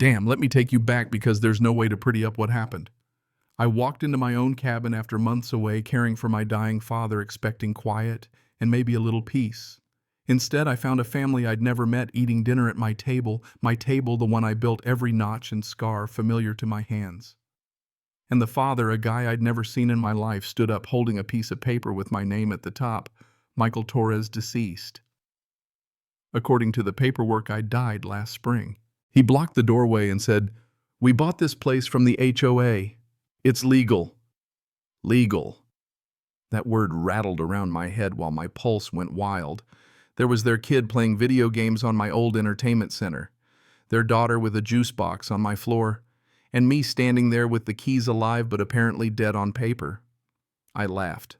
Damn, let me take you back because there's no way to pretty up what happened. I walked into my own cabin after months away, caring for my dying father, expecting quiet and maybe a little peace. Instead, I found a family I'd never met eating dinner at my table, the one I built every notch and scar familiar to my hands. And the father, a guy I'd never seen in my life, stood up holding a piece of paper with my name at the top, Michael Torres, deceased. According to the paperwork, I died last spring. He blocked the doorway and said, "We bought this place from the HOA. It's legal." Legal. That word rattled around my head while my pulse went wild. There was their kid playing video games on my old entertainment center, their daughter with a juice box on my floor, and me standing there with the keys alive but apparently dead on paper. I laughed.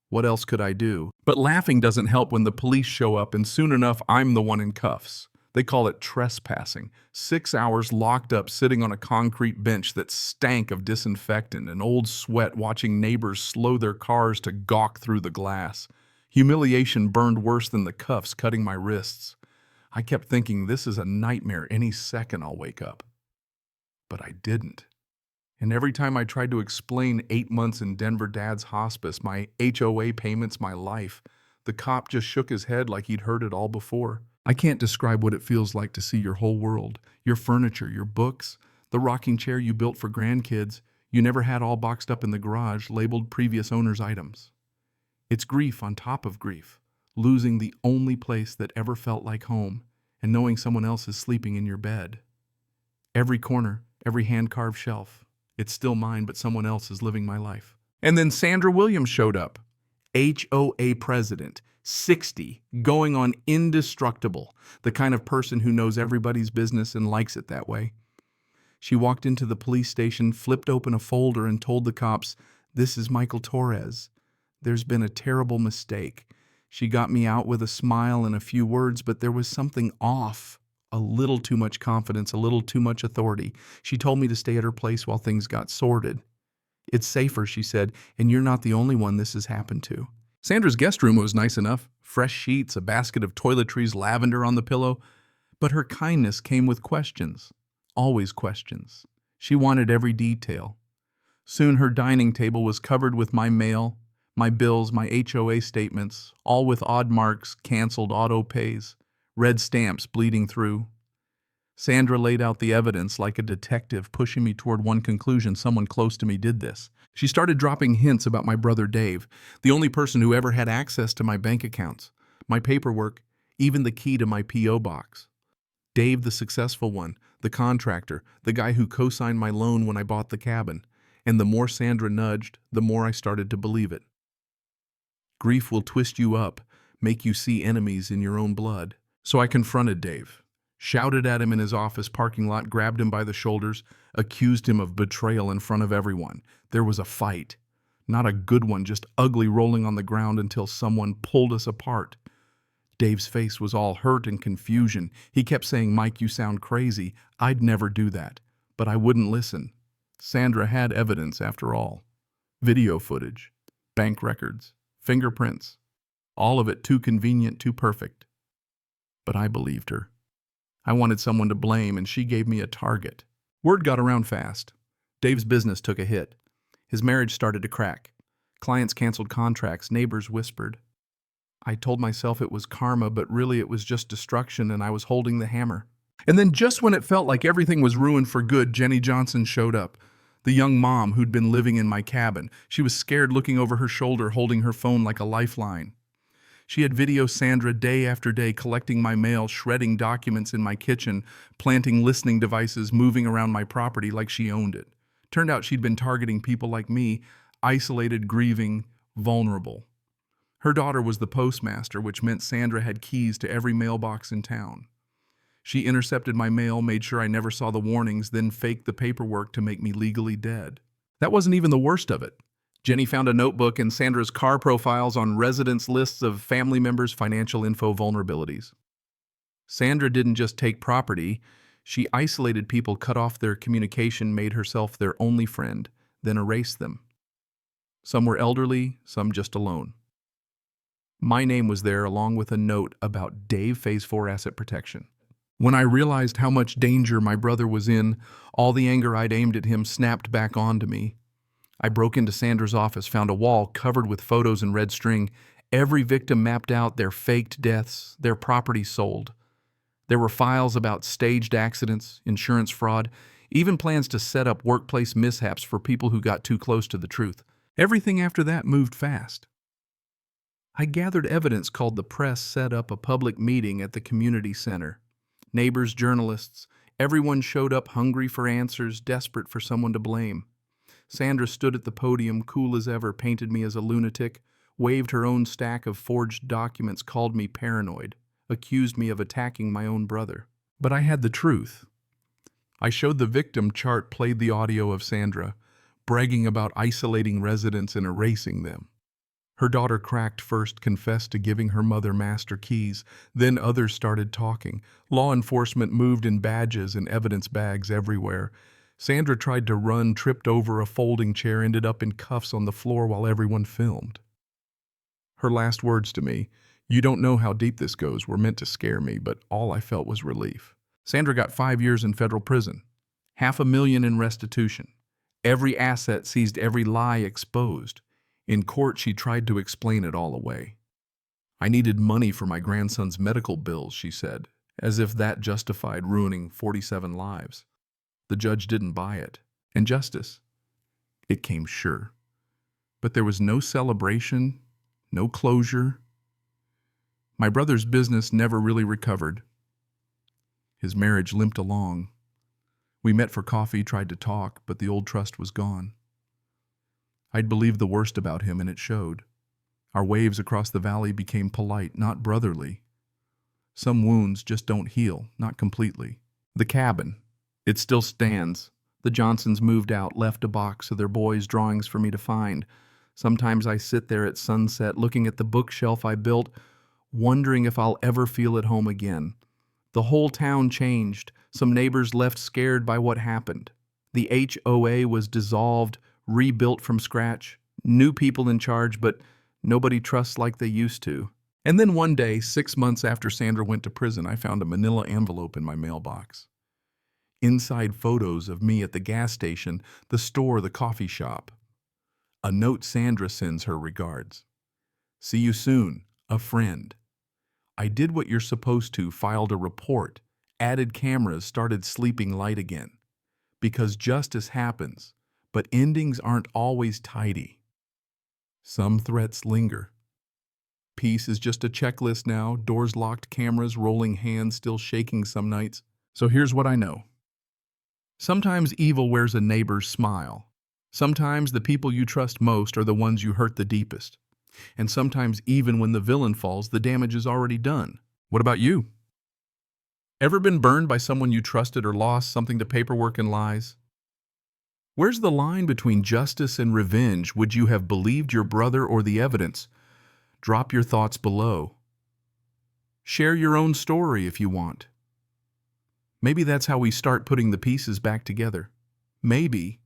What else could I do? But laughing doesn't help when the police show up, and soon enough I'm the one in cuffs. They call it trespassing. 6 hours locked up sitting on a concrete bench that stank of disinfectant and old sweat, watching neighbors slow their cars to gawk through the glass. Humiliation burned worse than the cuffs cutting my wrists. I kept thinking, this is a nightmare. Any second I'll wake up. But I didn't. And every time I tried to explain 8 months in Denver Dad's hospice, my HOA payments, my life, the cop just shook his head like he'd heard it all before. I can't describe what it feels like to see your whole world, your furniture, your books, the rocking chair you built for grandkids you never had all boxed up in the garage, labeled previous owner's items. It's grief on top of grief, losing the only place that ever felt like home and knowing someone else is sleeping in your bed. Every corner, every hand-carved shelf. It's still mine, but someone else is living my life. And then Sandra Williams showed up. HOA president, 60, going on indestructible, the kind of person who knows everybody's business and likes it that way. She walked into the police station, flipped open a folder, and told the cops, "This is Michael Torres. There's been a terrible mistake." She got me out with a smile and a few words, but there was something off. A little too much confidence, a little too much authority. She told me to stay at her place while things got sorted. "It's safer," she said, "and you're not the only one this has happened to." Sandra's guest room was nice enough. Fresh sheets, a basket of toiletries, lavender on the pillow. But her kindness came with questions. Always questions. She wanted every detail. Soon her dining table was covered with my mail, my bills, my HOA statements, all with odd marks, canceled auto pays, red stamps bleeding through. Sandra laid out the evidence like a detective, pushing me toward one conclusion: someone close to me did this. She started dropping hints about my brother Dave, the only person who ever had access to my bank accounts, my paperwork, even the key to my P.O. box. Dave, the successful one, the contractor, the guy who co-signed my loan when I bought the cabin. And the more Sandra nudged, the more I started to believe it. Grief will twist you up, make you see enemies in your own blood. So I confronted Dave, shouted at him in his office parking lot, grabbed him by the shoulders, accused him of betrayal in front of everyone. There was a fight. Not a good one, just ugly, rolling on the ground until someone pulled us apart. Dave's face was all hurt and confusion. He kept saying, "Mike, you sound crazy. I'd never do that." But I wouldn't listen. Sandra had evidence after all. Video footage, bank records, fingerprints. All of it too convenient, too perfect. But I believed her. I wanted someone to blame, and she gave me a target. Word got around fast. Dave's business took a hit. His marriage started to crack. Clients canceled contracts, neighbors whispered. I told myself it was karma, but really it was just destruction, and I was holding the hammer. And then just when it felt like everything was ruined for good, Jenny Johnson showed up, the young mom who'd been living in my cabin. She was scared, looking over her shoulder, holding her phone like a lifeline. She had videoed Sandra day after day, collecting my mail, shredding documents in my kitchen, planting listening devices, moving around my property like she owned it. Turned out she'd been targeting people like me, isolated, grieving, vulnerable. Her daughter was the postmaster, which meant Sandra had keys to every mailbox in town. She intercepted my mail, made sure I never saw the warnings, then faked the paperwork to make me legally dead. That wasn't even the worst of it. Jenny found a notebook and Sandra's car profiles on residents' lists of family members' financial info vulnerabilities. Sandra didn't just take property, she isolated people, cut off their communication, made herself their only friend, then erased them. Some were elderly, some just alone. My name was there along with a note about Dave Phase 4 asset protection. When I realized how much danger my brother was in, all the anger I'd aimed at him snapped back onto me. I broke into Sandra's office, found a wall covered with photos and red string. Every victim mapped out, their faked deaths, their property sold. There were files about staged accidents, insurance fraud, even plans to set up workplace mishaps for people who got too close to the truth. Everything after that moved fast. I gathered evidence, called the press, set up a public meeting at the community center. Neighbors, journalists, everyone showed up hungry for answers, desperate for someone to blame. Sandra stood at the podium, cool as ever, painted me as a lunatic, waved her own stack of forged documents, called me paranoid, accused me of attacking my own brother. But I had the truth. I showed the victim chart, played the audio of Sandra, bragging about isolating residents and erasing them. Her daughter cracked first, confessed to giving her mother master keys. Then others started talking. Law enforcement moved in badges and evidence bags everywhere. Sandra tried to run, tripped over a folding chair, ended up in cuffs on the floor while everyone filmed. Her last words to me, "You don't know how deep this goes," were meant to scare me, but all I felt was relief. Sandra got 5 years in federal prison, $500,000 in restitution. Every asset seized, every lie exposed. In court, she tried to explain it all away. "I needed money for my grandson's medical bills," she said, as if that justified ruining 47 lives. The judge didn't buy it. And justice? It came sure. But there was no celebration, no closure. My brother's business never really recovered. His marriage limped along. We met for coffee, tried to talk, but the old trust was gone. I'd believed the worst about him, and it showed. Our waves across the valley became polite, not brotherly. Some wounds just don't heal, not completely. The cabin. It still stands. The Johnsons moved out, left a box of their boys' drawings for me to find. Sometimes I sit there at sunset, looking at the bookshelf I built, wondering if I'll ever feel at home again. The whole town changed. Some neighbors left scared by what happened. The HOA was dissolved, rebuilt from scratch. New people in charge, but nobody trusts like they used to. And then one day, 6 months after Sandra went to prison, I found a manila envelope in my mailbox. Inside, photos of me at the gas station, the store, the coffee shop. A note Sandra sends her regards. "See you soon, a friend." I did what you're supposed to, filed a report, added cameras, started sleeping light again. Because justice happens, but endings aren't always tidy. Some threats linger. Peace is just a checklist now, doors locked, cameras rolling, hands still shaking some nights. So here's what I know. Sometimes evil wears a neighbor's smile. Sometimes the people you trust most are the ones you hurt the deepest. And sometimes even when the villain falls, the damage is already done. What about you? Ever been burned by someone you trusted or lost something to paperwork and lies? Where's the line between justice and revenge? Would you have believed your brother or the evidence? Drop your thoughts below. Share your own story if you want. Maybe that's how we start putting the pieces back together. Maybe